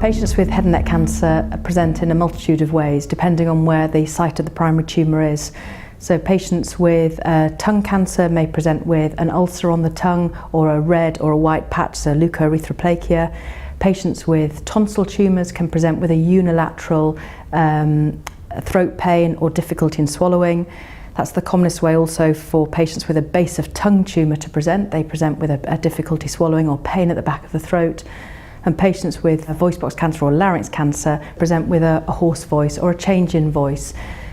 Patients with head and neck cancer present in a multitude of ways, depending on where the site of the primary tumour is. So patients with tongue cancer may present with an ulcer on the tongue or a red or a white patch, so leukoerythroplakia. Patients with tonsil tumours can present with a unilateral throat pain or difficulty in swallowing. That's the commonest way also for patients with a base of tongue tumour to present. They present with a difficulty swallowing or pain at the back of the throat. And patients with a voice box cancer or larynx cancer present with a hoarse voice or a change in voice.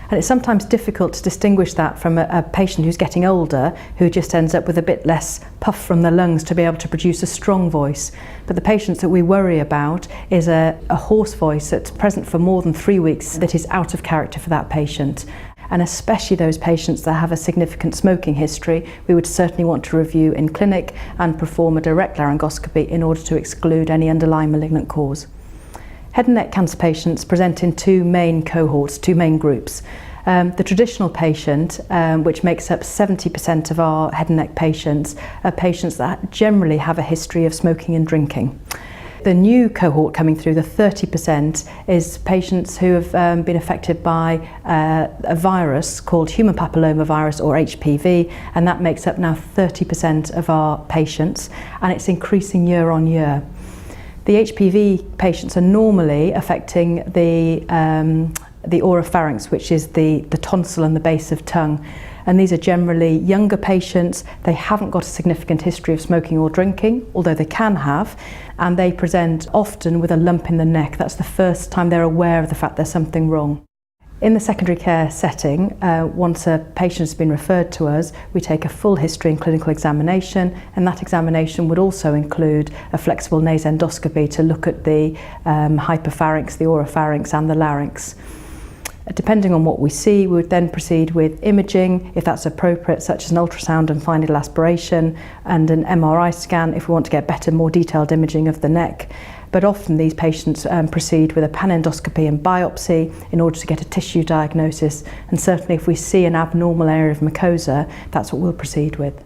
And it's sometimes difficult to distinguish that from a patient who's getting older, who just ends up with a bit less puff from the lungs to be able to produce a strong voice. But the patients that we worry about is a hoarse voice that's present for more than 3 weeks that is out of character for that patient. And especially those patients that have a significant smoking history, we would certainly want to review in clinic and perform a direct laryngoscopy in order to exclude any underlying malignant cause. Head and neck cancer patients present in two main cohorts, two main groups. The traditional patient, which makes up 70% of our head and neck patients, are patients that generally have a history of smoking and drinking. The new cohort coming through, the 30%, is patients who have been affected by a virus called human papillomavirus or HPV, and that makes up now 30% of our patients, and it's increasing year on year. The HPV patients are normally affecting the oropharynx, which is the tonsil and the base of tongue. And these are generally younger patients. They haven't got a significant history of smoking or drinking, although they can have, and they present often with a lump in the neck. That's the first time they're aware of the fact there's something wrong. In the secondary care setting, once a patient has been referred to us, we take a full history and clinical examination, and that examination would also include a flexible nasendoscopy to look at the hypopharynx, the oropharynx and the larynx. Depending on what we see, we would then proceed with imaging, if that's appropriate, such as an ultrasound and fine needle aspiration, and an MRI scan if we want to get better, more detailed imaging of the neck. But often these patients proceed with a panendoscopy and biopsy in order to get a tissue diagnosis, and certainly if we see an abnormal area of mucosa, that's what we'll proceed with.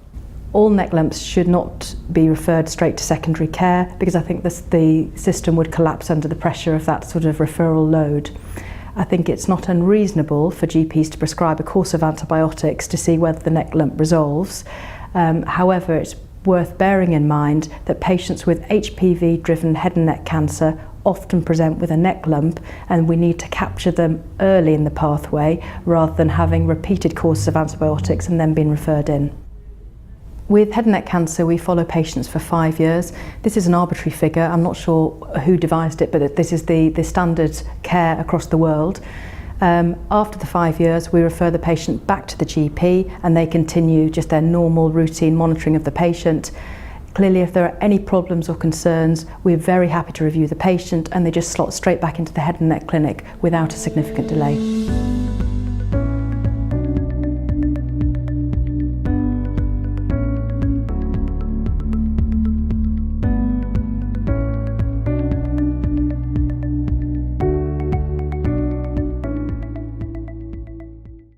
All neck lumps should not be referred straight to secondary care, because I think the system would collapse under the pressure of that sort of referral load. I think it's not unreasonable for GPs to prescribe a course of antibiotics to see whether the neck lump resolves. However, it's worth bearing in mind that patients with HPV-driven head and neck cancer often present with a neck lump, and we need to capture them early in the pathway rather than having repeated courses of antibiotics and then being referred in. With head and neck cancer, we follow patients for 5 years. This is an arbitrary figure. I'm not sure who devised it, but this is the standard care across the world. After the 5 years, we refer the patient back to the GP, and they continue just their normal routine monitoring of the patient. Clearly, if there are any problems or concerns, we're very happy to review the patient, and they just slot straight back into the head and neck clinic without a significant delay.